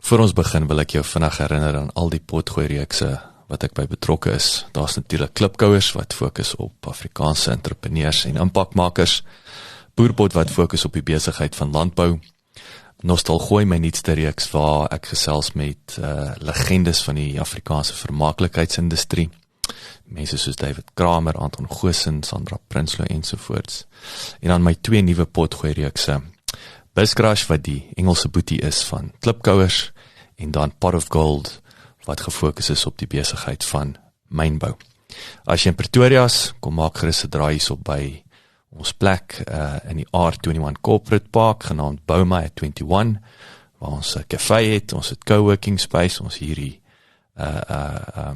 Voor ons begin wil ek jou vinnig herinner aan al die potgooi-reekse wat ek by betrokke is. Daar's natuurlik klipkouers wat fokus op Afrikaanse entrepreneurs en impakmakers, Boerpot wat fokus op die besigheid van landbou, Nostalgooi, my nuutste reeks waar ek gesels met legendes van die Afrikaanse vermaaklikheidsindustrie, mense soos David Kramer, Anton Goosen, Sandra Prinsloo ensovoorts. En dan my 2 nuwe potgooi-reekse, Buscrush wat die Engelse boetie is van klipkouers, en dan Pot of Gold wat gefokus is op die besigheid van mynbou. As jy in Pretoria is, kom maak gerus 'n draai hierop by ons plek in die R21 Corporate Park, genaamd Bouma at 21, waar ons 'n café het, ons het coworking space, ons hierdie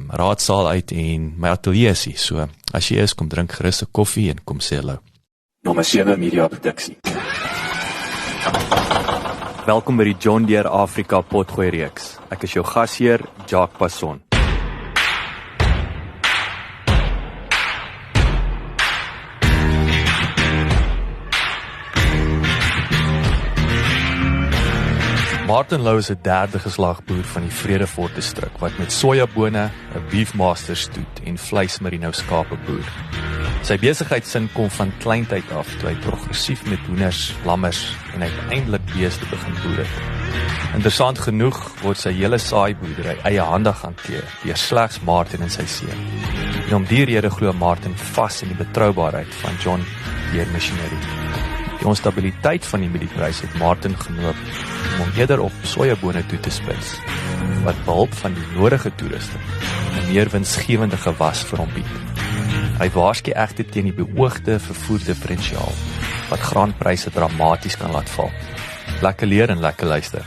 raadsaal uit en my atelier is hier. So, as jy is, kom drink gerus 'n koffie en kom sê hallo. Nommer 7 Media Produksie. Welkom by die John Deere Afrika potgooi reeks. Ek is jou gasheer, Jacques Passon. Martin Lou is 'n 3de geslag boer van die Vredefort distrik wat met sojabone, 'n Beefmaster stoet en vleismerino skape boer. Sy besigheidsin kom van kleintyd af toe hy progressief met hoenders, lammers en uiteindelik beeste begin boer het. Interessant genoeg word sy hele saaiboerdery eiehandig hanteer deur slegs Martin en sy seun. En om die rede glo Martin vas in die betroubaarheid van John Deere Machinery. Die onstabiliteit van die mieliepryse het Martin genoop om hom eerder op sojabone toe te spits, wat behulp van die nodige toerusting 'n meer winsgewende gewas vir hom bied. Hy waarsku egter teen die beoogde vervoerdifferensiaal, wat graanpryse dramaties kan laat val. Lekker leer en lekker luister.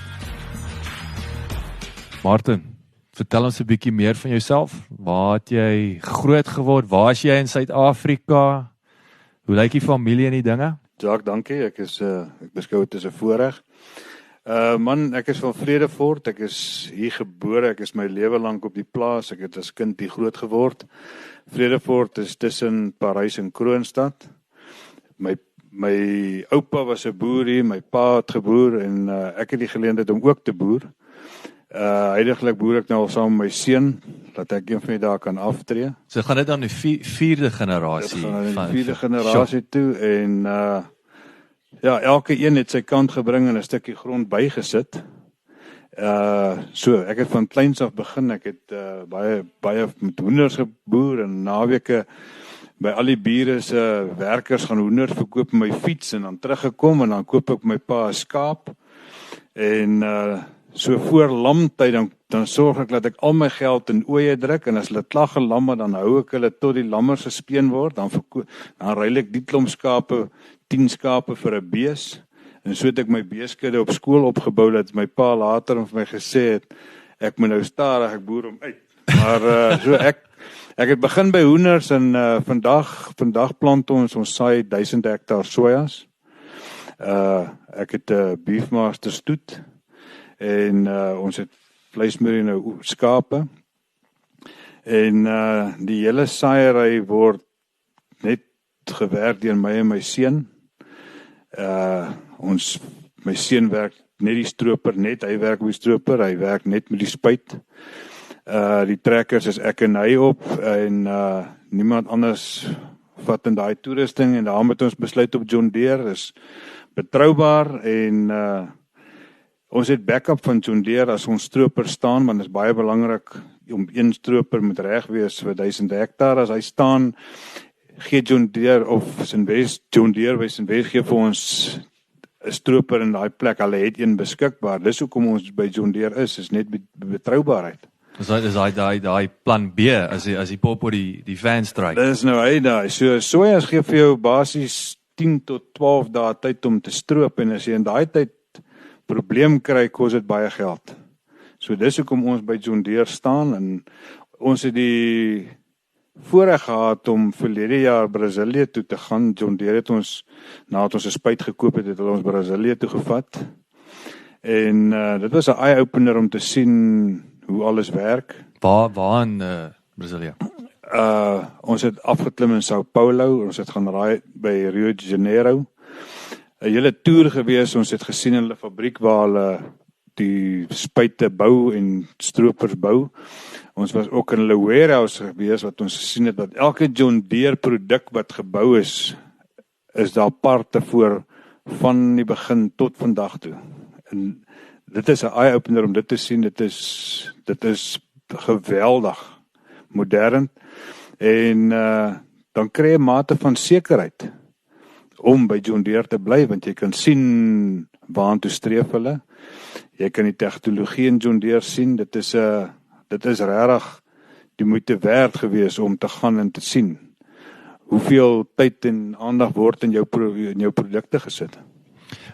Martin, vertel ons 'n bietjie meer van jouself. Waar het jy groot geword? Waar is jy in Suid-Afrika? Hoe lyk die familie en die dinge? Jacques, dankie. Ek beskou dit as 'n voorreg. Man, ek is van Vredefort. Ek is hier gebore. Ek is my lewe lank op die plaas. Ek het as kind hier groot geword. Vredefort is tussen Parys en Kroonstad. My oupa was 'n boer hier, my pa het geboer en ek het die geleentheid om ook te boer. Heidiglik boer ek nou al saam met my seun, dat ek een van die dae kan aftree. So gaan dit dan die 4de generasie van die 4de generasie toe en ja, elke een het sy kant gebring en 'n stukkie grond bygesit. So ek het van kleins af begin. Ek het baie met hoenders geboer en naweke by al die bure se werkers gaan hoenders verkoop met my fiets en dan teruggekom en dan koop ek my pa 'n skaap en so voor lamtyd dan sorg ek dat ek al my geld in oeye druk en as hulle klag en lamme dan hou ek hulle tot die lammers gespeen word, dan ruil ek die klomp skape, 10 skape vir 'n bees en so het ek my beeskudde op skool opgebou dat my pa later vir my gesê het ek moet nou stadig, ek boer hom uit. Maar so ek het begin by hoenders en vandag plant ons saai 1000 hektaar sojas. Ek het 'n Beefmaster stoet en ons het vleismerino skape en die hele saaiery word net gewerk deur my en my seun. My seun werk net die stroper, hy werk op die stroper, hy werk net met die spuit. Die trekkers is ek en hy op en niemand anders vat in daai toerusting en daarom het ons besluit op John Deere, is betroubaar en ons het backup van John Deere as ons stroper staan, want dit is baie belangrik om een stroper moet reg wees vir 1000 hektaar. As hy staan, gee John Deere by Sinwes gee vir ons 'n stroper in daai plek. Hulle het een beskikbaar. Dis hoekom ons by John Deere is net betroubaarheid. Is daai plan B as die popo die van stryk? Dis nou hy daai. So sojas gee vir jou basies 10 tot 12 dae tyd om te stroop en as jy in daai tyd probleem kry, kos dit baie geld. So dis hoekom ons by John Deere staan en ons het die voorreg gehad om verlede jaar Brasilië toe te gaan. John Deere het ons, nadat ons 'n spuit gekoop het, hulle ons Brasilië toe gevat. En dit was 'n eye-opener om te sien hoe alles werk. Waar in Brasilië? Ons het afgeklim in Sao Paulo, ons het gaan raai by Rio de Janeiro. 'n hele toer gewees, ons het gesien in hulle fabriek waar hulle die spuite bou en stroopers bou. Ons was ook in 'n warehouse gewees wat ons gesien het dat elke John Deere produk wat gebou is daar parte voor van die begin tot vandag toe. En dit is 'n eye-opener om dit te sien. Dit is geweldig modern en dan kry jy 'n mate van sekerheid om by John Deere te bly, want jy kan sien waartoe streef hulle. Jy kan die tegnologie in John Deere sien. Dit is regtig die moeite werd gewees om te gaan en te sien hoeveel tyd en aandag word in jou produkte gesit.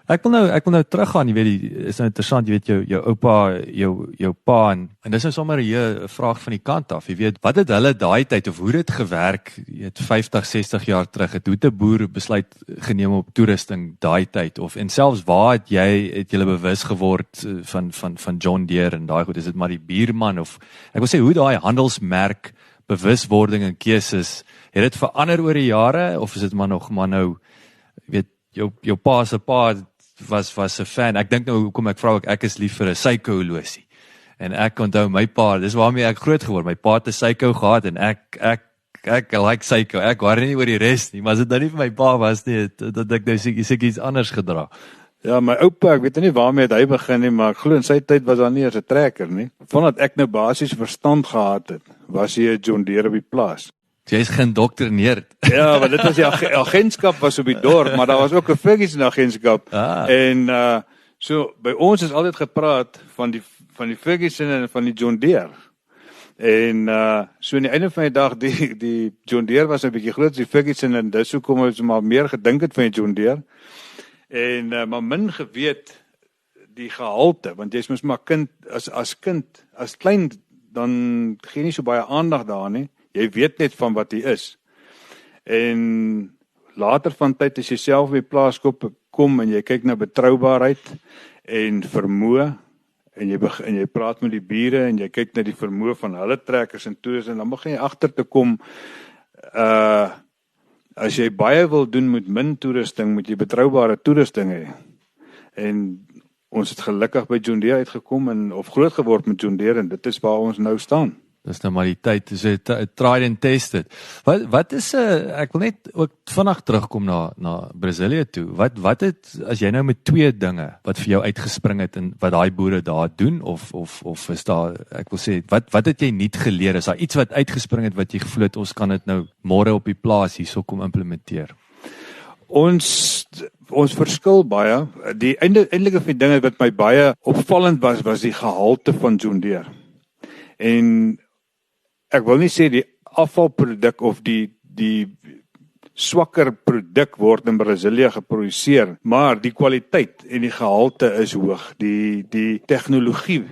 Ek wil nou teruggaan, jy weet, is nou interessant, jy weet jou oupa, jou pa en dis nou sommer hier 'n vraag van die kant af. Jy weet, wat het hulle daai tyd of hoe dit gewerk, jy weet 50, 60 jaar terug, het hoe 'n boer besluit geneem op toerusting daai tyd of en selfs waar het julle bewus geword van John Deere en daai goed, is dit maar die buurman of ek wil sê hoe daai handelsmerk bewuswording en keuses, het dit verander oor die jare of is dit maar nou, jy weet, jou pa se pa was 'n fan. Ek dink nou hoekom ek vra ek is lief vir 'n Seiko horlosie. En ek onthou my pa, dis waarmee ek groot geword. My pa het 'n Seiko gehad en ek like Seiko. Ek worry nie oor die res nie, maar as dit nou nie vir my pa was nie, dat ek nou seker iets anders gedra. Ja, my oupa, ek weet nie waarmee hy begin nie, maar ek glo in sy tyd was daar nie eens 'n trekker nie. Vandat ek nou basies verstand gehad het, was hy 'n John Deere op die plaas. Jy's geïndoktrineerd. Ja, maar dit was die agentskap was op die dorp, maar daar was ook 'n Ferguson agentskap. En so by ons is altyd gepraat van die Ferguson en van die John Deere. En so aan die einde van die dag die John Deere was 'n bietjie groter as die Ferguson en dis hoekom ons maar meer gedink het van die John Deere. En maar min geweet die gehalte, want jy's mos maar kind as klein dan gee nie so baie aandag daaraan nie. Jy weet net van wat hy is. En later van tyd as jy self by die plaas kom en jy kyk na betroubaarheid en vermoë en jy praat met die bure en jy kyk na die vermoë van hulle trekkers en toers en dan begin jy agter te kom as jy baie wil doen met min toerusting, moet jy betroubare toerusting hê. En ons het gelukkig by John Deere uitgekom of groot geword met John Deere en dit is waar ons nou staan. Dis nou maar die tyd, dis tried and tested. Wat is ek wil net ook vinnig terugkom na Brasilië toe. Wat het as jy nou met twee dinge wat vir jou uitgespring het en wat daai boere daar doen of is daar ek wil sê wat het jy nuut geleer? Is daar iets wat uitgespring het wat jy gevoel het ons kan dit nou môre op die plaas hierso kom implementeer? Ons verskil baie. Die eindelike van die dinge wat my baie opvallend was die gehalte van John Deere. En ek wil nie sê die afvalproduk of die swakker produk word in Brasilië geproduseer, maar die kwaliteit en die gehalte is hoog. Die tegnologie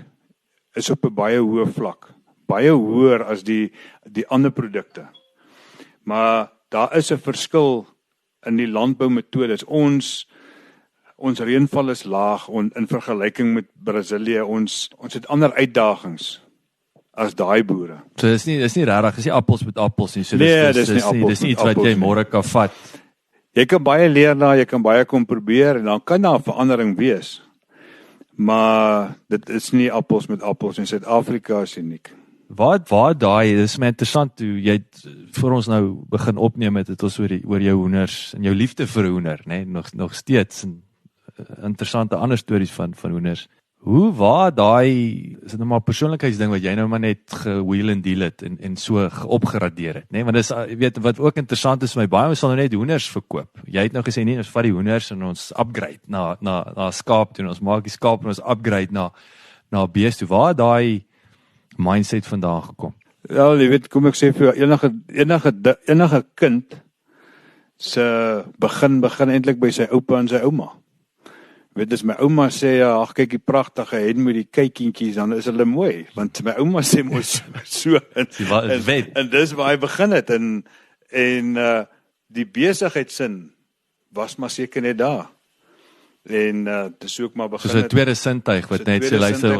is op 'n baie hoë vlak, baie hoër as die ander produkte. Maar daar is 'n verskil in die landboumetodes. Ons reënval is laag in vergelyking met Brasilië. Ons het ander uitdagings as daai boere. So dis nie regtig, dis nie appels met appels nie. So dis nie iets wat jy môre kan vat. Jy kan baie leer daar, jy kan baie kom probeer en dan kan daar 'n verandering wees. Maar dit is nie appels met appels en Suid-Afrika is uniek. Waar daai, dis my interessant toe jy vir ons nou begin opneem het ons oor jou hoenders en jou liefde vir hoender, nê, nog steeds en interessante ander stories van hoenders. Waar daai is dit nou maar persoonlikheidsding wat jy nou maar net gewheel and deal het en so opgeradeer het, nê? Want dis weet wat ook interessant is vir my, baie ons sal nou net hoenders verkoop. Jy het nou gesê nee, ons vat die hoenders en ons upgrade na skaap toe, ons maak die skaap en ons upgrade na beeste toe. Waar daai mindset vandaan gekom? Ja, jy weet, kom ek sê vir enige kind se begin eintlik by sy oupa en sy ouma. Weet as my ouma sê ag kyk die pragtige hen met die kykientjies, dan is hulle mooi, want my ouma sê mos so en dis waar hy begin het en die besigheidsin was maar seker net daar. En dis ook maar begin. Dis 'n tweede sintuig wat net sê luister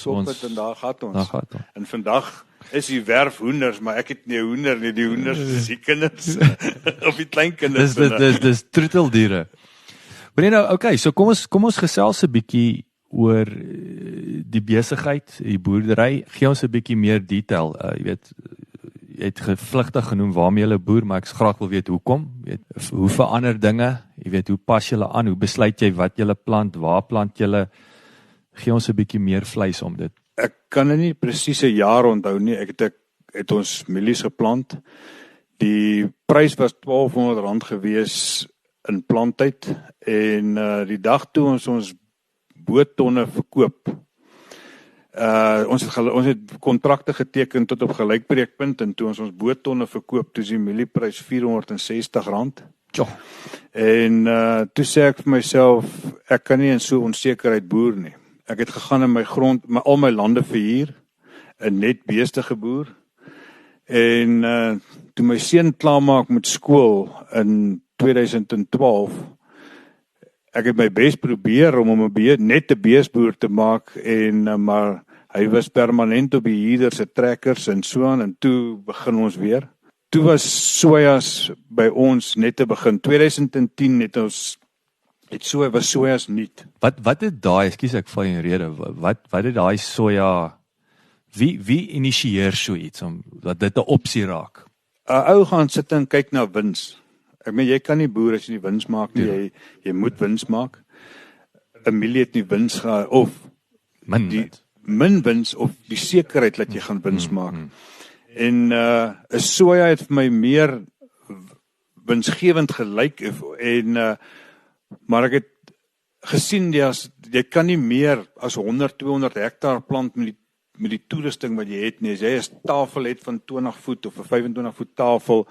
ons en daar gaan ons. En vandag is die werf hoenders, maar ek het nie hoender nie, die hoenders is die kinders of die kleinkinders. Dis troeteldiere. Maar nou, okay, so kom ons gesels 'n bietjie oor die besigheid, die boerdery. Gee ons 'n bietjie meer detail. Jy weet, jy het gevlugtig genoem waarmee jy boer, maar ek graag wil weet hoekom. Jy weet, hoe verander dinge? Jy weet, hoe pas jy aan? Hoe besluit jy wat jy plant? Waar plant jy? Gee ons 'n bietjie meer vleis om dit. Ek kan nie presiese jaar onthou nie. Ek het ons mielies geplant. Die prys was R1200 gewees in planttyd en die dag toe ons boottonne verkoop. Ons het kontrakte geteken tot op gelykbreekpunt en toe ons boottonne verkoop, toe is die mielieprys R460. Ja. En toe sê ek vir myself, ek kan nie in so onsekerheid boer nie. Ek het gegaan in my grond, al my lande verhuur, en net beeste geboer. En toe my seun klaarmaak met skool in 2012, ek het my bes probeer om hom net 'n beesboer te maak, maar hy was permanent op die huurder se trekkers en so aan, en toe begin ons weer. Toe was sojas by ons net te begin. 2010 was sojas niet. Wat het daai, ekskuus ek val in rede, wat het daai soja, wie initieer so iets om dat dit 'n opsie raak? 'n Ou gaan sit en kyk na wins. Ek meen, jy kan nie boer as jy nie wins maak nie. Ja. Jy moet wins maak. 'n Mielie het nie wins gehad of min wins of die sekerheid dat jy gaan wins maak. En 'n soja het vir my meer winsgewend gelyk maar ek het gesien jy kan nie meer as 100-200 hektaar plant met die toerusting wat jy het nie. As jy 'n tafel het van 20 voet of 'n 25 voet tafel,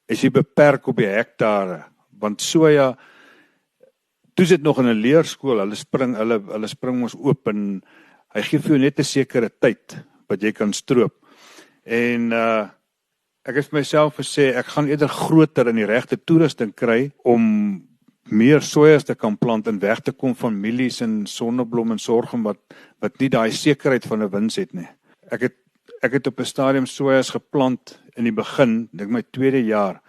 is jy beperk op die hektare, want soja, toe sit nog in 'n leerskool, hulle spring ons oop en hy gee vir jou net 'n sekere tyd wat jy kan stroop. En ek het vir myself gesê, ek gaan eerder groter in die regte toerusting kry om meer sojas te kan plant en weg te kom van mielies en sonneblom en sorghum wat nie daai sekerheid van 'n wins het nie. Ek het op 'n stadium sojas geplant in die begin, dink my tweede jaar,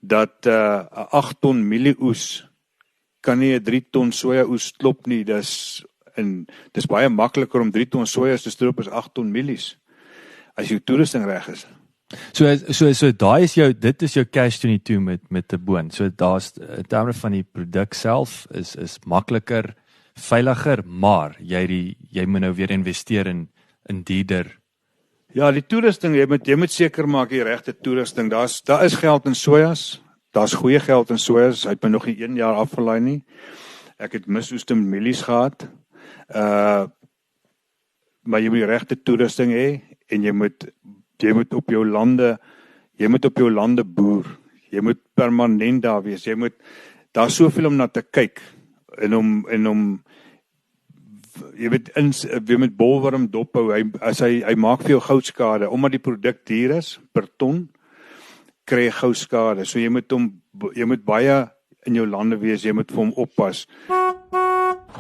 dat 'n 8 ton mielieoes kan nie 'n 3 ton soja oes klop nie. Dis baie makliker om 3 ton sojas te stroop as 8 ton mielies as jou toerusting reg is. So daai is dit is jou catch 22 met 'n boon. So daar's in terme van die produk self is makliker, veiliger, maar jy moet nou weer investeer in dierder. Ja, die toerusting, jy moet seker maak die regte toerusting. Daar is geld in sojas. Daar's goeie geld in sojas. Hy het my nog nie 1 jaar afgelaai nie. Ek het misoeste mielies gehad. Maar jy moet die regte toerusting hê en jy moet op jou lande boer. Jy moet permanent daar wees. Daar's soveel om na te kyk en om jy moet bolwurm dophou. Hy maak vir jou goudskade omdat die produk duur is per ton, kry jy goudskade. So jy moet baie in jou lande wees, jy moet vir hom oppas.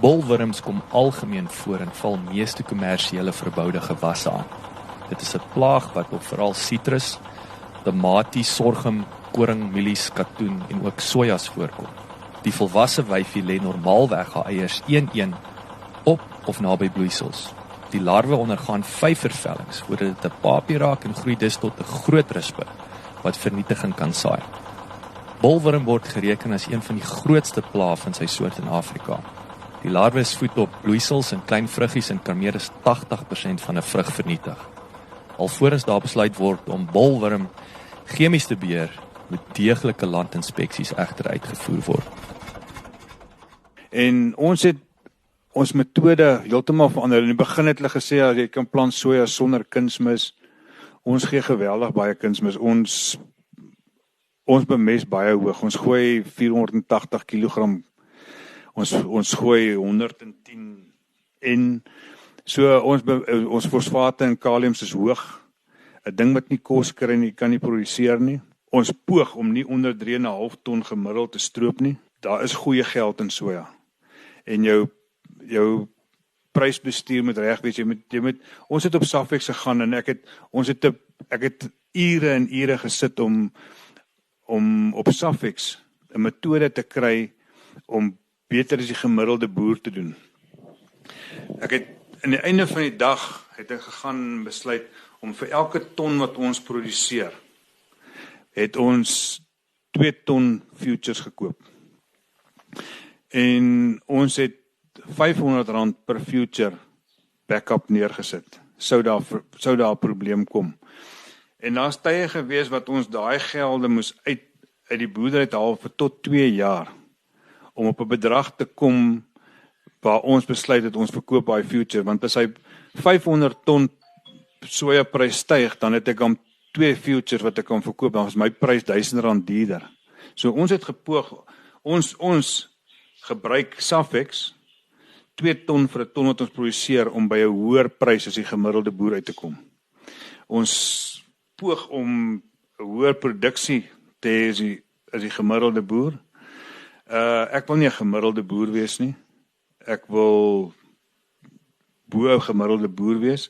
Bolwurms kom algemeen voor en val meeste kommersiële verboude gewasse aan. Dit is 'n plaag wat op veral sitrus, tamaties, sorghum, koring, mielies, katoen en ook sojas voorkom. Die volwasse wyfie lê normaalweg haar eiers 1-1 op of naby bloeisels. Die larwe ondergaan 5 vervellings voordat dit 'n papie raak en groei dus tot 'n groot rispe wat vernietiging kan saai. Bolwurm word gereken as een van die grootste plaae van sy soort in Afrika. Die larwe is voed op bloeisels en klein vruggies en kan meer as 80% van 'n vrug vernietig. Alvorens daar besluit word om bolwurm chemies te beheer, moet deeglike landinspeksies egter uitgevoer word. En ons het ons metode heeltemal verander. In die begin het hulle gesê jy kan plant soja sonder kunsmis. Ons gee geweldig baie kunsmis. Ons bemest baie hoog. Ons gooi 480 kg. Ons gooi 110 en so ons fosfate en kaliums is hoog. 'n Ding wat nie kos kry nie, kan nie produseer nie. Ons poog om nie onder 3,5 ton gemiddeld te stroop nie. Daar is goeie geld in soja. En jou prysbestuur moet reg wees. Ons het op Safex gegaan en ek het ure en ure gesit om op Safex 'n metode te kry om beter as die gemiddelde boer te doen. Ek het aan die einde van die dag het ek gegaan besluit om vir elke ton wat ons produseer, het ons 2 ton futures gekoop. En ons het R500 per future backup neergesit. Sou daar 'n probleem kom. En daar's tye gewees wat ons daai gelde moes uit die boerdery haal vir tot 2 jaar om op 'n bedrag te kom waar ons besluit het ons verkoop daai future, want as hy 500 ton sojaprys styg, dan het ek om 2 futures wat ek kan verkoop, dan is my prys R1000 duurder. So ons het gepoog, ons gebruik Safex 2 ton vir 'n ton wat ons produseer om by 'n hoër prys as die gemiddelde boer uit te kom. Ons poog om 'n hoër produksie te hê as die gemiddelde boer. Ek wil nie 'n gemiddelde boer wees nie. Ek wil bo 'n gemiddelde boer wees.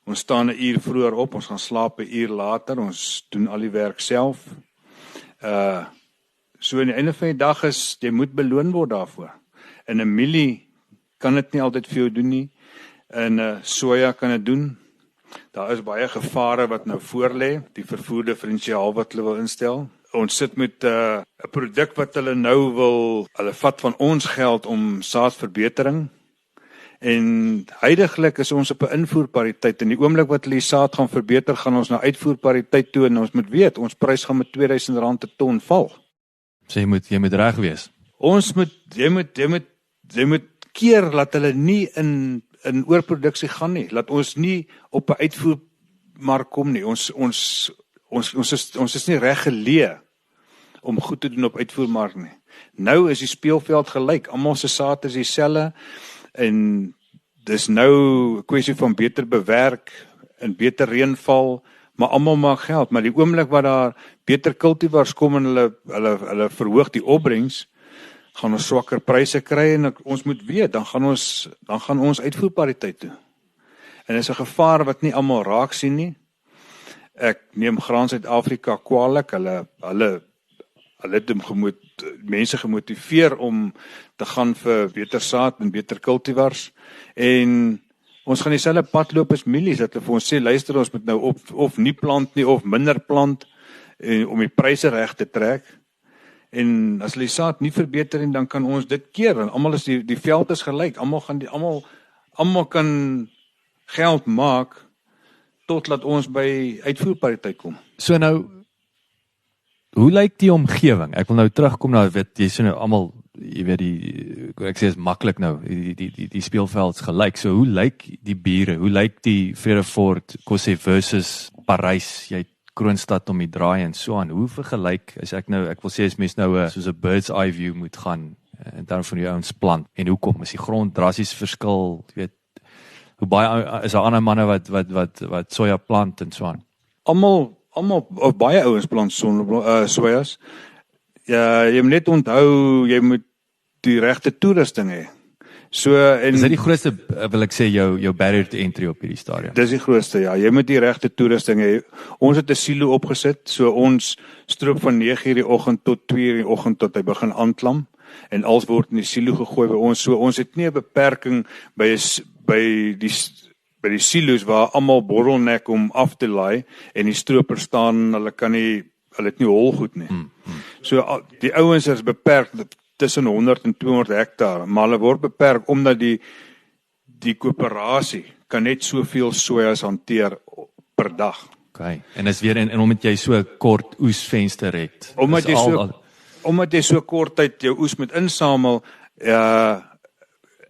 Ons staan 'n uur vroeër op, ons gaan slaap 'n uur later, ons doen al die werk self. So aan die einde van die dag is, jy moet beloon word daarvoor. In 'n mielie kan dit nie altyd vir jou doen nie. In soja kan dit doen. Daar is baie gevare wat nou voorlê, die vervoer diferensiaal wat hulle wil instel. Ons sit met 'n produk wat hulle nou wil, hulle vat van ons geld om saadverbetering. En huidigelik is ons op 'n invoerpariteit. In die oomblik wat hulle die saad gaan verbeter, gaan ons na uitvoerpariteit toe en ons moet weet, ons prys gaan met R2000 per ton val. So jy moet reg wees. Jy moet keer laat hulle nie in oorproduksie gaan nie. Laat ons nie op 'n uitvoermark kom nie. Ons is nie reg geleë om goed te doen op uitvoermark nie. Nou is die speelveld gelyk. Almal se saad is dieselfde en dis nou 'n kwessie van beter bewerk en beter reënval, maar almal maak geld. Maar die oomblik wat daar beter kultivars kom en hulle verhoog die opbrengs, gaan ons swakker pryse kry en ons moet weet, dan gaan ons uitvoerpariteit toe. En dis 'n gevaar wat nie almal raak sien nie. Ek neem Graan Suid-Afrika kwaadlik. Hulle het mense gemotiveer om te gaan vir beter saad en beter kultivars. En ons gaan dieselfde pad loop as mielies, dat hulle vir ons sê, luister, ons moet nou of nie plant nie of minder plant om die pryse reg te trek. En as hulle die saad nie verbeter nie, dan kan ons dit keer. En almal is die veld is gelyk. Almal kan geld maak totdat ons by uitvoerpariteit kom. So nou, hoe lyk die omgewing? Ek wil nou terugkom na jy sê nou almal, jy weet ek sê is maklik nou, die speelvelds gelyk. So hoe lyk die bure? Hoe lyk die Vredefort, Kossie versus Parys? Jy Kroonstad om die draai en so aan. Hoe vergelyk ek wil sê as mens nou soos 'n bird's eye view moet gaan en dan van die ouens plant en hoekom is die grond drassies verskil, jy weet, hoe baie is daar ander manne wat soja plant en so aan. Almal of baie ouens plant sojas. Ja, jy moet net onthou jy moet die regte toerusting hê. So en is dit die grootste wil ek sê jou barrier to entry op hierdie stadium. Dis die grootste, ja. Jy moet die regte toerusting hê. Ons het 'n silo opgesit, so ons stroop van 9:00 die oggend tot 2:00 die oggend tot hy begin aanklam en alles word in die silo gegooi by ons. So ons het nie 'n beperking by die silo's waar almal bottleneck om af te laai en die stroopers staan, hulle het nie holgoed nie. So die ouens is beperk tussen 100 en 200 hektaar, maar hulle word beperk omdat die koöperasie kan net soveel sojas hanteer per dag. Okay. En is weer en omdat jy so kort oesvenster het. Omdat jy so kort tyd jou oes moet insamel,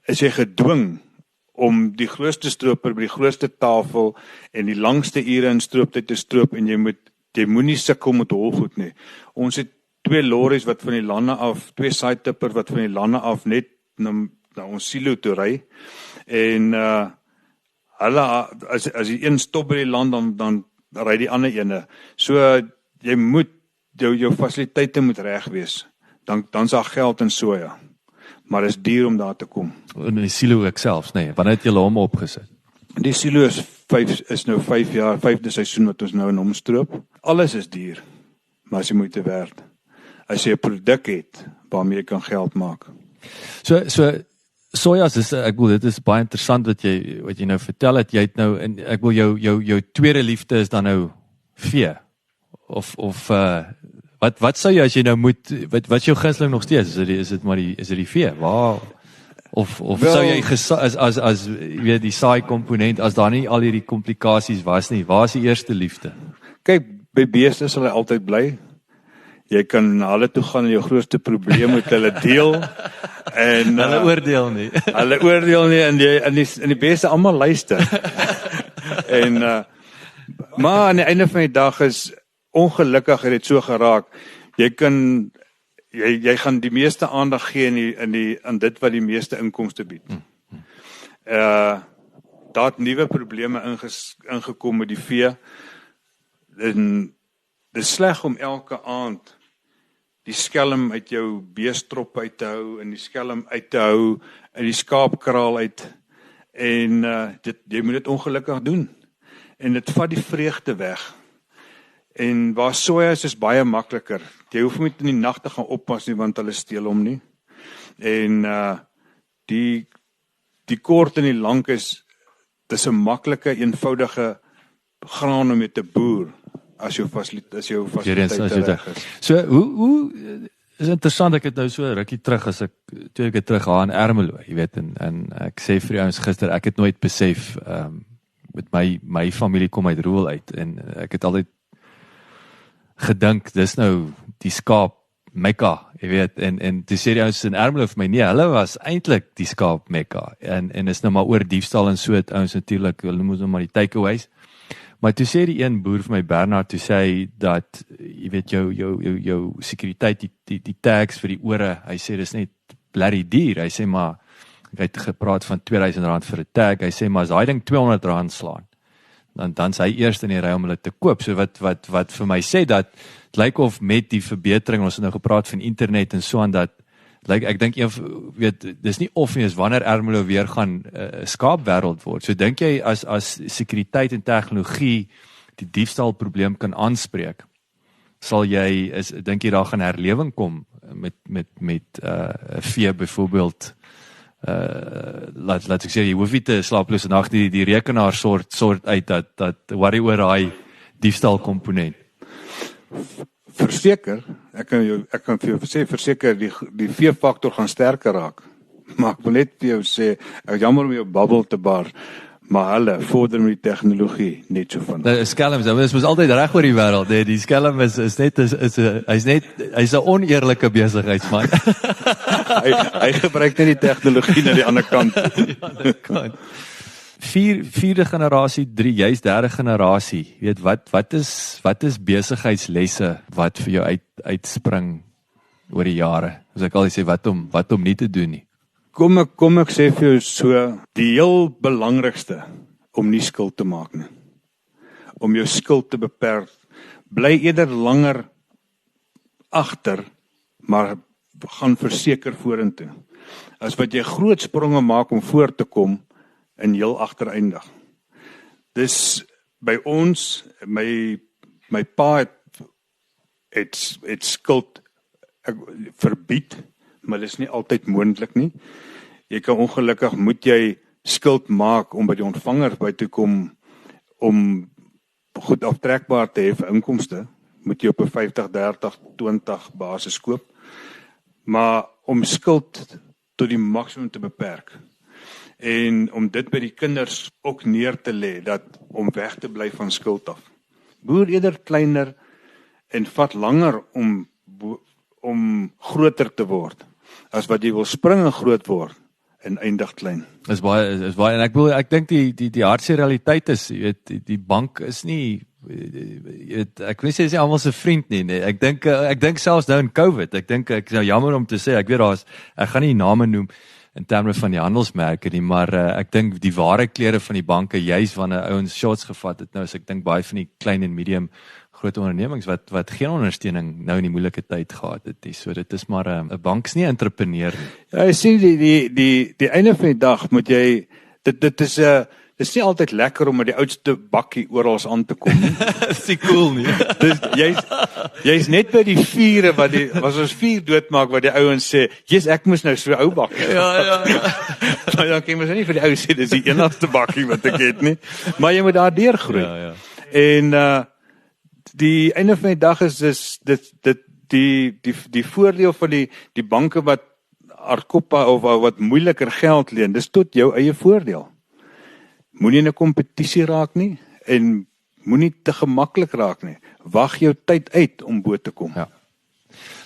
is jy gedwing om die grootste stroper by die grootste tafel en die langste ure in strooptyd te stroop en jy moenie sukkel met holgoed nie. Ons het 2 lorries wat van die lande af, 2 side tippers wat van die lande af net na ons silo toe ry. En as die een stop by die land dan ry die ander ene. So jy moet jou fasiliteite moet reg wees. Dan's daar geld in soja. Maar dit is duur om daar te kom. In die silo ek selfs, nee. Wanneer het julle hom opgesit? Die silo is nou 5 jaar, 5de seisoen wat ons nou in hom stroop. Alles is duur, maar as jy moeite werd. As jy 'n produk het waarmee jy kan geld maak. Sojas is, ek wil, dit is baie interessant wat jy nou vertel het. Jy het nou, en ek wil jou tweede liefde is dan nou vee. Of wat sou jy as jy nou moet, wat is jou gunsteling nog steeds? Is dit die vee? Waar? Of sou jy as jy weet die saai komponent, as daar nie al hierdie komplikasies was nie, waar is die eerste liefde? Kyk, by beeste sal hy altyd bly. Jy kan na hulle toe gaan en jou grootste probleem met hulle deel. En hulle oordeel nie. Hulle oordeel nie en die beeste almal luister. En maar aan die einde van die dag is ongelukkig het dit so geraak. Jy gaan die meeste aandag gee aan dit wat die meeste inkomste bied. Daar het nuwe probleme ingekom met die vee. En dit is sleg om elke aand die skelm uit jou beestrop uit te hou en die skelm uit te hou en die skaapkraal uit. En jy moet dit ongelukkig doen. En dit vat die vreugde weg. En waar sojas is baie makliker. Jy hoef nie in die nag te gaan oppas nie, want hulle steel hom nie. En die kort en die lank is, dis 'n maklike, eenvoudige graan om mee te boer, as jou fasiliteit reg is. So, hoe is interessant, ek het nou so rukkie terug, toe ek terug gaan in Ermelo, jy weet, en ek sê vir die ouens gister, ek het nooit besef, met my familie kom uit Roel uit, en ek het altyd gedink, dis nou die skaap Mekka, jy weet, en toe sê die ouens in Ermelo vir my, nee, hulle was eintlik die skaap Mekka, en is nou maar oor diefstal en so, het ouens natuurlik, hulle moes nou maar die takeaways, maar toe sê die een boer vir my, Bernard, toe sê hy dat, jy weet, jou sekuriteit, die tags vir die ore, hy sê, dis net blerrie duur, hy sê maar, ek het gepraat van R2000 vir 'n tag, hy sê maar, as hy ding R200 slaan, dan is hy eerst in die ry om hulle te koop, so wat vir my sê, dat het lyk of met die verbetering, ons het nou gepraat van internet en so aan, dat, ek dink, dis nie of nie, is wanneer Ermelo weer gaan skaapwêreld word, so dink jy, as sekuriteit en tegnologie die diefstalprobleem kan aanspreek, dink jy daar gaan herlewing kom, met vee byvoorbeeld, laat ek sê, jy hoef nie te slaaplose nag, die rekenaar sort uit, dat worry oor daai diefstal komponent. Verseker, ek kan vir jou sê, verseker, die veefaktor gaan sterker raak, maar ek wil net vir jou sê, ek jammer om jou babbel te bar, maar hulle vorder met die tegnologie net so van. Skelm, dit is altyd reg oor die wêreld, nee, die skelm is net, hy's 'n oneerlike besigheidsman. hy gebruik net die tegnologie na die ander kant. Vierde generasie, juist derde generasie, weet, wat is besigheidslesse wat vir jou uitspring oor die jare? As ek al sê, wat om nie te doen nie. Kom ek sê vir jou so, die heel belangrikste, om nie skuld te maak nie. Om jou skuld te beperk. Bly eerder langer agter, maar gaan verseker vorentoe. As wat jy groot spronge maak om voor te kom, en heel agtereindig. Dis by ons, my pa het skuld verbied, maar dis nie altyd moontlik nie. Jy kan ongelukkig, moet jy skuld maak om by die ontvanger by te kom, om goed aftrekbaar te hê vir inkomste, moet jy op 'n 50-30-20 basis koop, maar om skuld tot die maksimum te beperk, en om dit by die kinders ook neer te lê, dat om weg te bly van skuld af. Boer eerder kleiner en vat langer om groter te word, as wat jy wil spring en groot word en eindig klein. Is baie, en ek dink die hardste realiteit is, jy weet, die bank is nie, ek wil nie sê, is nie almal se vriend nie, ek dink selfs nou in COVID, ek is nou jammer om te sê, ek weet ek gaan nie name noem, in terme van die handelsmerke nie, maar ek dink die ware klere van die banke, juist wanneer ouens shots gevat het, nou is ek dink baie van die klein en medium groot ondernemings, wat geen ondersteuning nou in die moeilike tyd gehad het nie, so dit is maar, 'n bank is nie 'n entrepreneur nie. Ja, jy sien, die einde van die dag moet jy, dit is dis nie altyd lekker om met die oudste bakkie oral aan te kom nie. Dis nie cool nie. Dis jy's net by die vure wat ons 4 doodmaak wat die ouens sê, "Jesus, ek moes nou so 'n ou bakkie." Ja. Maar dan kan jy mos nie vir die ou sê dis die enigste bakkie wat ek het nie. Maar jy moet daar deurgroei. Ja. En die einde van die dag is dit die voordeel van die banke wat hardkoppa of wat moeiliker geld leen, dis tot jou eie voordeel. Moenie in 'n kompetisie raak nie en moenie te gemaklik raak nie. Wag jou tyd uit om bo te kom. Ja.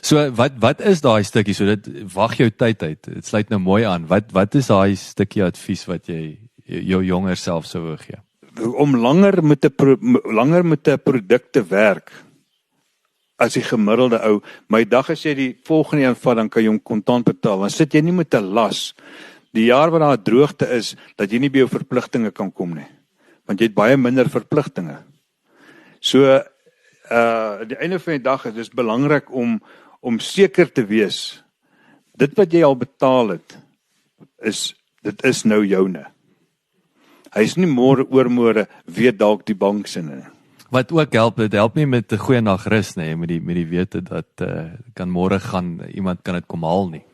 So wat is daai stukkie, so dit wag jou tyd uit. Dit sluit nou mooi aan. Wat is daai stukkie advies wat jy jou jonger self sou wou gee? Om langer met 'n produk te werk as die gemiddelde ou. My dag as jy die volgende een vat, dan kan jy hom kontant betaal. Dan sit jy nie met 'n las. Die jaar wat daar 'n droogte is, dat jy nie by jou verpligtinge kan kom nie. Want jy het baie minder verpligtinge. So die einde van die dag is dit belangrik om seker te wees. Dit wat jy al betaal het, dit is nou joune. Hy is nie môre oormôre weet dalk die bank se nie. Wat ook help, dit help nie met 'n goeie nag rus nie, met die wete dat kan môre gaan iemand kan dit kom haal nie.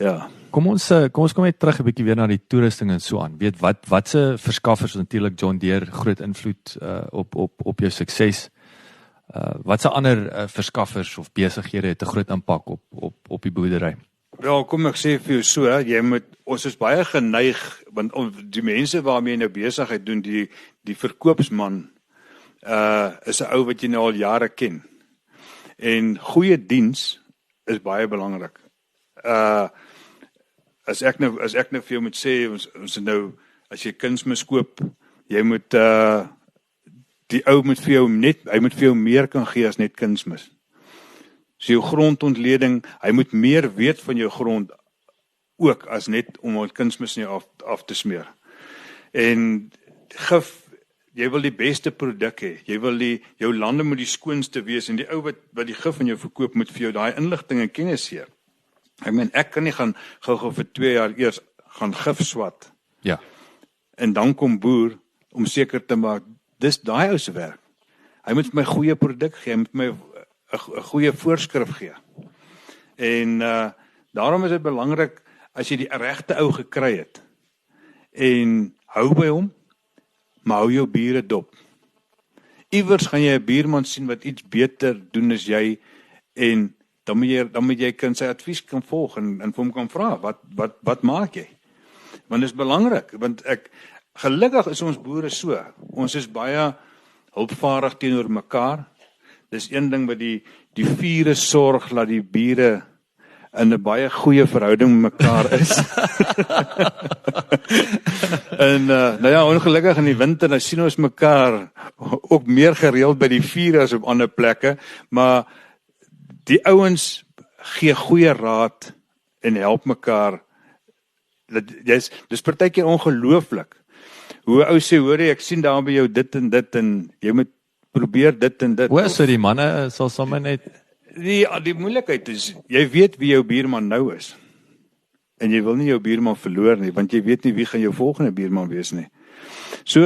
Ja. Kom ons kom net terug 'n bietjie weer na die toerusting en so aan. Weet wat se verskaffers natuurlik John Deere groot invloed op jou sukses. Wat se ander verskaffers of besighede het 'n groot impak op die boerdery? Wel, kom ek sê vir jou so, ons is baie geneig want die mense waarmee jy nou besigheid doen, die verkoopsman is 'n ou wat jy nou al jare ken. En goeie diens is baie belangrik. As ek nou vir jou moet sê, ons nou as jy kunsmis koop, jy moet die ou moet vir jou hy moet vir jou meer kan gee as net kunsmis. So jou grondontleding, hy moet meer weet van jou grond ook as net om al kunsmis nie af te smeer. En gif, jy wil die beste produk hê. Jy wil jou lande moet die skoonste wees en die ou wat die gif van jou verkoop moet vir jou daai inligting en kennis gee. Ek kan nie gaan gou vir 2 jaar eers gaan gif swat. Ja. En dan kom boer om seker te maak dis daai ou se werk. Hy moet my goeie produk gee, hy moet my 'n goeie voorskrif gee. En daarom is dit belangrik as jy die regte ou gekry het en hou by hom, maar hou jou bure dop. Iewers gaan jy 'n buurman sien wat iets beter doen as jy en dan moet jy kan sy advies kan volg en vir hom kan vra, wat maak jy? Want dit is belangrik, want gelukkig is ons boere so. Ons is baie hulpvaardig teenoor mekaar. Dis een ding wat die vure sorg dat die bure in 'n baie goeie verhouding met mekaar is. En ongelukkig in die winter dan sien ons mekaar ook meer gereeld by die vure as op ander plekke, maar die ouens gee goeie raad en help mekaar. Dis partykeer ongelooflik. Hoe ou sê, hoor ek sien daar by jou dit en jy moet probeer dit en dit. So die manne sal sommer net die moeilikheid is, jy weet wie jou buurman nou is. En jy wil nie jou buurman verloor nie, want jy weet nie wie gaan jou volgende buurman wees nie. So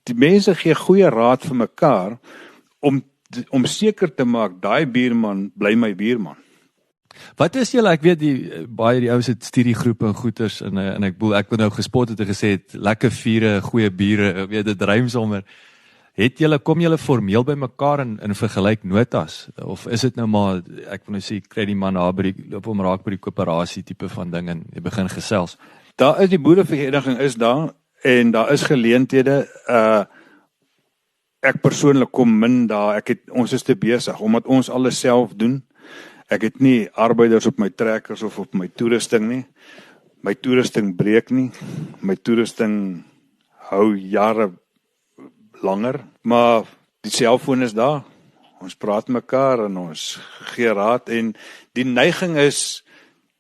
die mense gee goeie raad vir mekaar om seker te maak daai buurman bly my buurman. Wat is julle, ek weet baie die ouens het studiegroepe en goeters en ek wil nou gespot het en gesê het lekker vure, goeie bure, weet dit rym sommer. Kom julle formeel by mekaar en vergelyk notas of is dit nou maar ek wil nou sê kry die man daar by loop hom raak by die koöperasie tipe van ding en jy begin gesels. Daar is die boerevereniging is daar en daar is geleenthede. Ek persoonlik kom min daar. Ons is te besig omdat ons alles self doen. Ek het nie arbeiders op my trekkers of op my toerusting nie. My toerusting breek nie. My toerusting hou jare langer, maar die selfoon is daar. Ons praat mekaar en ons gee raad en die neiging is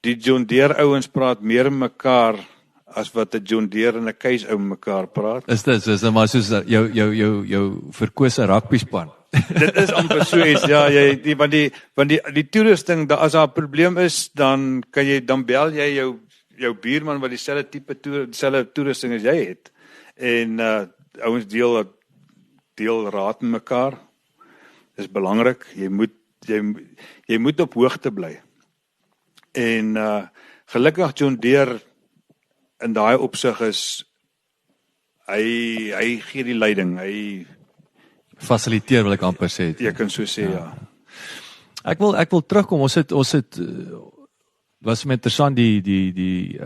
die John Deere ouens praat meer met mekaar as wat 'n John Deere en 'n Keis ou mekaar praat. Is dit maar soos jou verkose rugbyspan. Dit is amper so iets, ja, want die toerusting, as daar 'n probleem is, dan bel jy jou buurman wat dieselfde tipe dieselfde toerusting as jy het En ouens deel raad met mekaar. Dis belangrik. Jy moet op hoogte bly. En gelukkig John Deere in daai opsig is hy gee die leiding. Hy Fasiliteer wil ek amper sê. jy kan so sê ja. Ek wil terugkom. Ons het was met interessant die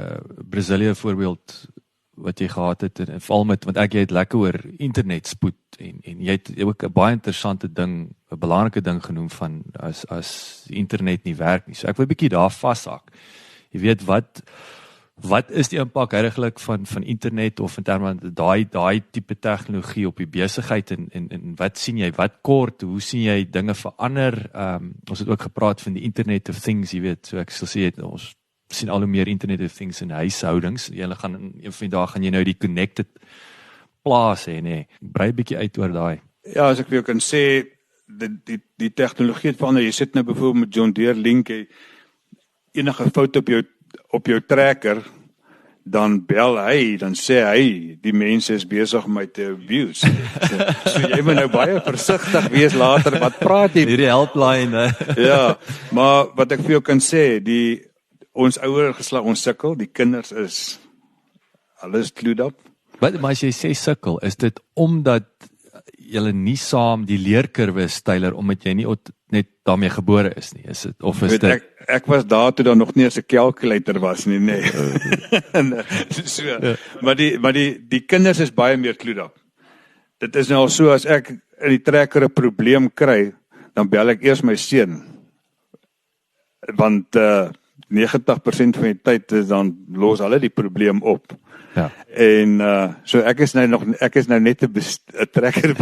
Brasilia voorbeeld wat jy gehad het en veral met want jy het lekker oor internetspoed en jy het ook 'n baie interessante ding, 'n belangrike ding genoem van as internet nie werk nie. So ek wil 'n bietjie daar vashak. Jy weet wat is die impak heiliglik van internet of in terme van daai tipe tegnologie op die besigheid en wat sien jy, wat kort, hoe sien jy dinge verander? Ons het ook gepraat van die Internet of Things, jy weet, so ek sal sê ons sien al hoe meer Internet of Things in huishoudings. Jy gaan een van die dae gaan jy nou die connected plaas hê, nee. Brei 'n bietjie uit oor daai. Ja, as ek vir jou kan sê die tegnologie het verander. Jy sit nou byvoorbeeld met John Deere link, enige fout op jou trekker, dan bel hy, dan sê hy, die mense is besig om my te abuse. So jy moet nou baie versigtig wees later, wat praat jy? Hierdie helpline. Ja, maar wat ek vir jou kan sê, ons ouer geslag, ons sukkel, die kinders is, alles clued up. Maar as jy sê sukkel, is dit omdat julle nie saam die leerkurwe styler, omdat jy nie net daarmee gebore is nie, is dit, of is dit? Ek was daar toe daar nog nie eens 'n calculator was nie, nee. So, ja. Maar die kinders is baie meer clued up. Dit is nou al so, as ek in die trekker 'n probleem kry, dan bel ek eers my seun. Want 90% van die tyd is dan los hulle die probleem op. Ja. En so ek is nou net 'n trekker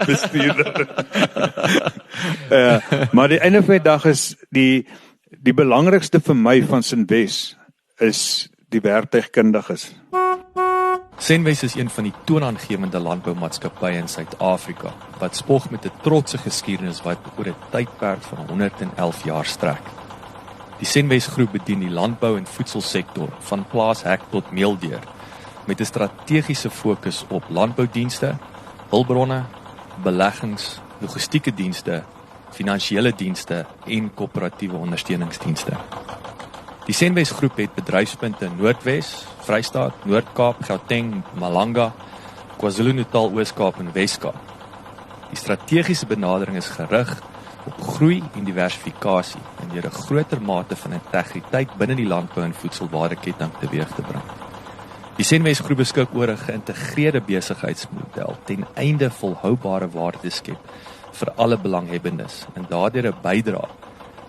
bestuurder. Maar die einde van die dag is die belangrikste vir my van Sinwes is die werktuigkundiges. Sinwes is een van die toonaangewende landboumaatskappye in Suid-Afrika wat spog met 'n trotse geskiedenis wat oor 'n tydperk van 111 jaar strek. Die Sinwes groep bedien die landbou en voedselsektor van plaashek tot meeldeur met 'n strategiese fokus op landboudienste, hulpbronne, beleggings, logistieke dienste, finansiële dienste en koöperatiewe ondersteuningsdienste. Die Sinwes groep het bedryfspunte in Noordwes, Vrystaat, Noord-Kaap, Gauteng, Mpumalanga, KwaZulu-Natal, Oos-Kaap en Wes-Kaap. Die strategiese benadering is gerig op groei en diversifikasie en deur 'n groter mate van integriteit binne die landbou en voedselwaardeketting teweeg te bring. Die Sinwes groep beskik oor 'n geïntegreerde besigheidsmodel ten einde volhoubare waarde te skep vir alle belanghebbendes en daardeur 'n bydrae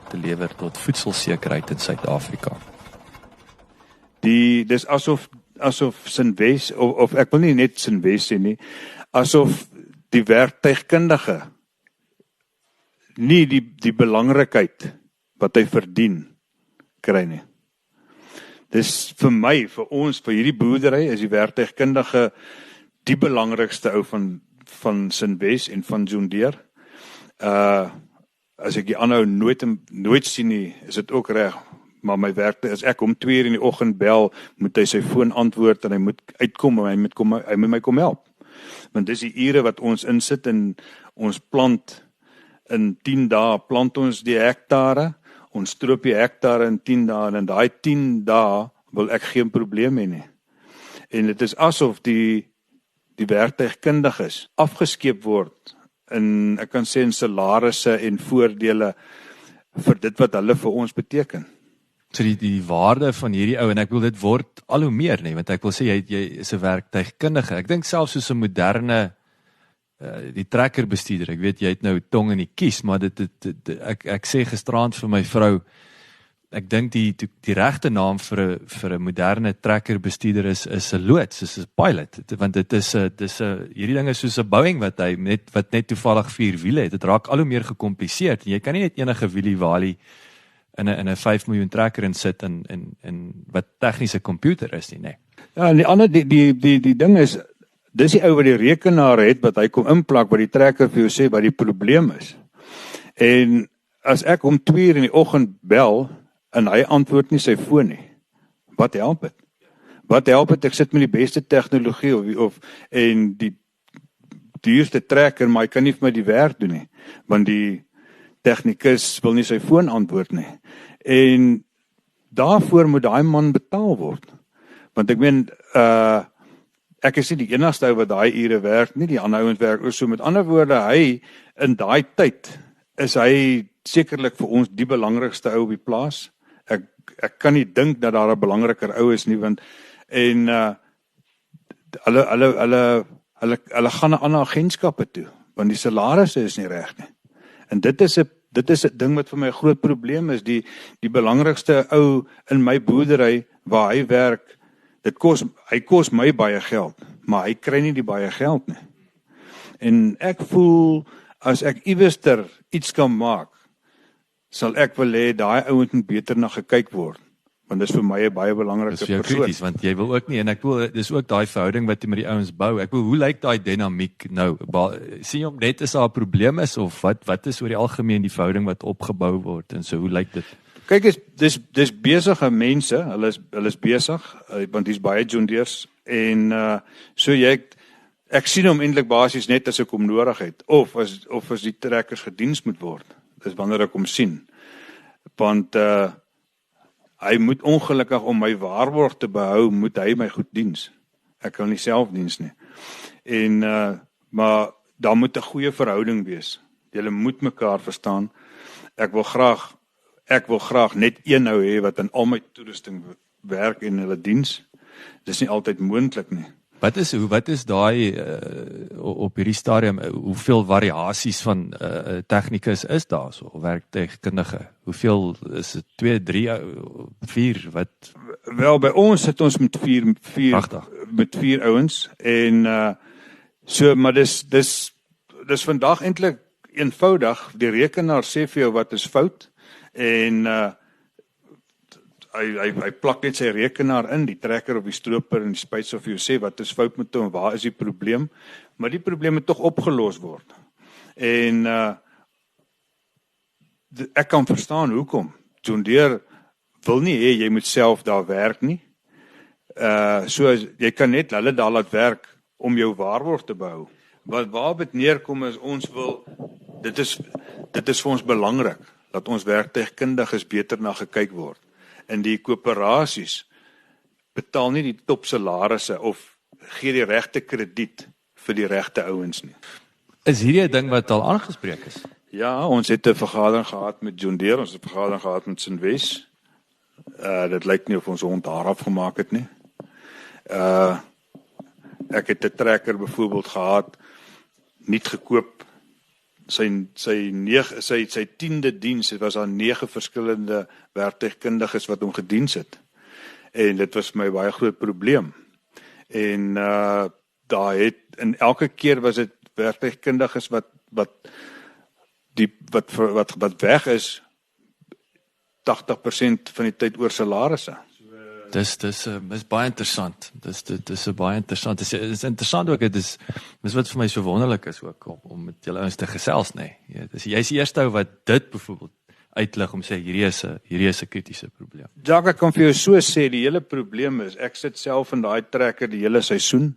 te lewer tot voedselsekerheid in Suid-Afrika. Dis asof Sinwes of ek wil nie net Sinwes sê nie, asof die werktuigkundige nie die belangrikheid wat hy verdien kry nie. Dis vir my, vir ons, vir hierdie boerdery is die werktuigkundige die belangrikste ou van Sinwes en van John Deere. As ek die ander nooit sien nie, is dit ook reg, maar my werk as ek om 2:00 in die oggend bel, moet hy sy foon antwoord en hy moet uitkom en hy moet my kom help. Want dis die ure wat ons insit en ons plant in 10 dae, plant ons die hektare, ons stroop die hektare in 10 dae en in daai 10 dae wil ek geen probleem hê nie. En dit is asof die werktuigkundiges afgeskeep word in, ek kan sê, in salarisse en voordele vir dit wat hulle vir ons beteken. So die waarde van hierdie ou, en ek wil dit word al hoe meer, nee, want ek wil sê jy is 'n werktuigkundige. Ek dink selfs soos 'n moderne die trekkerbestuurder, ek weet jy het nou tong in die kies, maar ek sê gisterand vir my vrou, ek dink die regte naam vir 'n moderne trekkerbestuurder is 'n loods, is 'n pilot, want dit is hierdie ding is soos 'n Boeing wat net toevallig 4 wiele het. Dit raak al hoe meer gekompliseerd en jy kan nie net enige wielie-walie in 'n 5 miljoen trekker insit en wat tegniese komputer is nie, nee. Ja, en die ander die ding is, dis die ou wat die rekenaar het wat hy kom inplak wat die trekker vir jou sê wat die probleem is. En as ek om 2:00 in die oggend bel en hy antwoord nie sy foon nie, wat help dit? Wat help het ek sit met die beste tegnologie en die duurste trekker, maar hy kan nie vir my die werk doen nie, want die tegnikus wil nie sy foon antwoord nie. En daarvoor moet daai man betaal word. Want ek meen, ek is nie die enigste ou wat daai ure werk nie, die ander ouens werk ook so. Met ander woorde, hy in daai tyd is hy sekerlik vir ons die belangrikste ou op die plaas. Ek kan nie dink dat daar 'n belangriker ou is nie, want en hulle gaan na ander agentskappe toe, want die salarisse is nie reg nie. En dit is 'n ding wat vir my 'n groot probleem is. Die belangrikste ou in my boerdery waar hy werk, hy kos my baie geld, maar hy kry nie die baie geld nie. En ek voel as ek iewester iets kan maak, sal ek wil hê daai ouens moet beter na gekyk word. Want dis vir my 'n baie belangrike persoon. Dis krities, want jy wil ook nie, en ek wil, dis ook daai verhouding wat jy met die ouens bou. Ek wil, hoe lyk daai dinamiek nou? Sien jy hom net as daar 'n probleem is, of wat is oor die algemeen die verhouding wat opgebou word, en so, hoe lyk dit? Kyk, dis besige mense, hulle is besig, want dis baie John Deere's, en so ek sien hom eintlik basies net as ek hom nodig het, of as die trekkers gediens moet word. Dis wanneer ek hom sien. Want hy moet ongelukkig om my waarborg te behou, moet hy my goed diens. Ek kan nie self diens nie. En maar daar moet 'n goeie verhouding wees. Julle moet mekaar verstaan. Ek wil graag net een ou hê wat aan al my toerusting werk en hulle diens. Dis nie altyd moontlik nie. Wat is daai op hierdie stadium, hoeveel variasies van tegnikus is daar so, werktuigkundige? Hoeveel is dit, 2, 3, 4, wat? Wel, by ons sit ons met 4 ouens, en so, maar dis vandag eintlik eenvoudig. Die rekenaar sê vir jou wat is fout, en hy plak net sy rekenaar in, die trekker of die stroper, en die spuit sal vir jou sê wat is fout met hom, waar is die probleem, maar die probleem moet tog opgelos word. En ek kan verstaan hoekom. John Deere wil nie hê jy moet self daar werk nie. So jy kan net hulle daar laat werk om jou waarborg te behou. Waar dit neerkom is ons wil, dit is vir ons belangrik dat ons werktuigkundiges beter na gekyk word. En die koöperasies betaal nie die top salarisse of gee die regte krediet vir die regte ouens nie. Is hierdie 'n ding wat al aangespreek is? Ja, ons het 'n vergadering gehad met John Deere, ons het 'n vergadering gehad met Sinwes. Dit lyk nie of ons hond daar afgemaak het nie. Ek het 'n trekker byvoorbeeld gehad, nie gekoop. Sy 10de diens, het was daar 9 verskillende werktuigkundiges wat hom gediens het. En dit was my baie groot probleem. En in elke keer was dit werktuigkundiges wat weg is 80% van die tyd oor salarisse. Dis baie interessant. Dis baie interessant. Dis interessant ook, dis wat vir my so wonderlik is ook om met julle ouens te gesels, nê. Jy's die eerste ou wat dit byvoorbeeld uitlig om sê hierdie is 'n kritiese probleem. Jacques, ek kan vir jou so sê, die hele probleem is ek sit self in daai trekker die hele seisoen.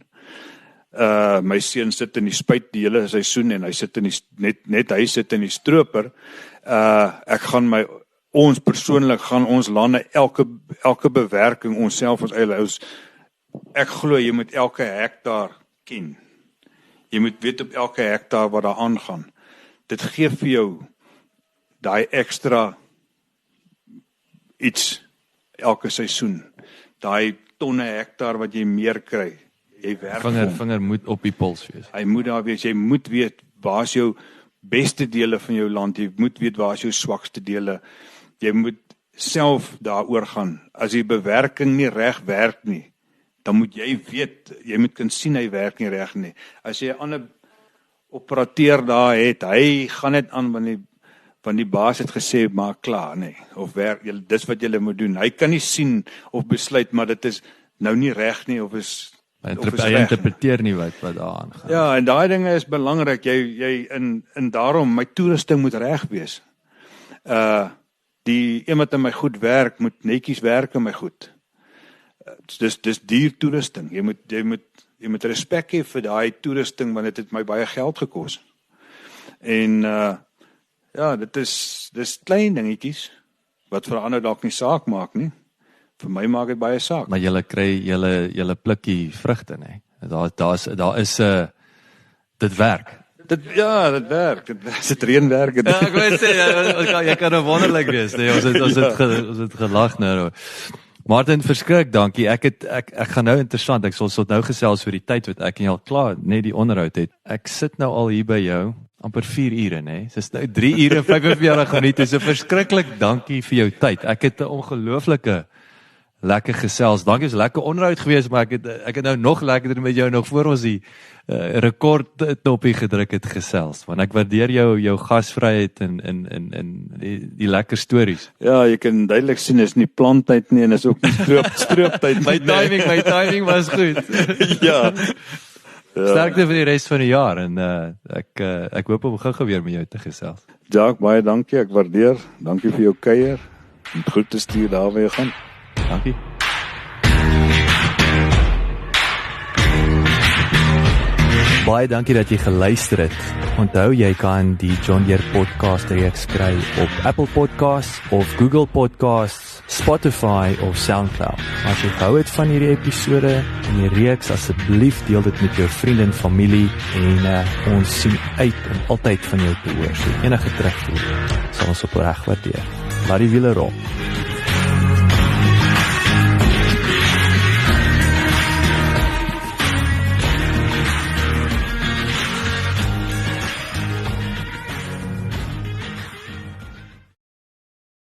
My seun sit in die spuit die hele seisoen en hy sit in hy sit in die stroper. Ons persoonlik gaan ons lande elke bewerking onsself ons eie. Ek glo jy moet elke hektaar ken. Jy moet weet op elke hektaar wat daar aangaan. Dit gee vir jou daai ekstra iets elke seisoen. Daai tonne hektaar wat jy meer kry. Jy werk vinger moet op die puls wees. Hy moet daar wees. Jy moet weet waar is jou beste dele van jou land. Jy moet weet waar is jou swakste dele. Jy moet self daaroor gaan. As die bewerking nie reg werk nie, dan moet jy weet, jy moet kan sien hy werk nie reg nie. As jy 'n ander operateur daar het, hy gaan net aan want die baas het gesê maar klaar, nee, of werk, dis wat jy moet doen. Hy kan nie sien of besluit maar dit is nou nie reg nie of is Hy interpreteer nie wat daar aangaan. Ja, en daai dinge is belangrik. Jy in daarom my toerusting moet reg wees. Die iemand in my goed werk moet netjies werk in my goed. dis duur toerusting. Jy moet respek hê vir daai toerusting want dit het my baie geld gekos. En ja, dis klein dingetjies wat vir ander dalk nie saak maak nie. Vir my maak dit baie saak. Maar julle kry julle plukkie vrugte, nê? Daar is dit werk. Dit werk. Dit reënwerk. Ja, ek wou sê jy kan nou wonderlik wees, nee, ons het gelag nou. Martin, verskrik, dankie. Ek gaan nou interessant, ek sal nou gesels oor die tyd wat ek en jy al klaar net die onderhoud het. Ek sit nou al hier by jou amper 4 ure, nê? Dis nou 3 ure en 45 minute. So verskriklik dankie vir jou tyd. Ek het 'n ongelooflike lekker gesels. Dankie, is lekker onderhoud gewees, maar ek het nou nog lekkerder met jou nog voor ons die rekord knoppie gedruk het gesels. Want ek waardeer jou gasvryheid en die lekker stories. Ja, jy kan duidelik sien is nie planttyd nie en is ook nie strooptyd nie. My timing was goed. Ja. Sterkte vir die res van die jaar en ek hoop om gou weer met jou te gesels. Jacques, baie dankie, ek waardeer. Dankie vir jou kuier. En groete stuur daar waar jy gaan. Dankie. Baie dankie dat jy geluister het. Onthou jy kan die John Deere podcast reeks kry op Apple Podcasts of Google Podcasts, Spotify of SoundCloud. As jy gehou het van hierdie episode en die reeks, asseblief deel dit met jou vriende en familie en ons sien uit om altyd van jou te hoor. So enige terugvoer sal ons opreg waardeer. Laat die wiele rol.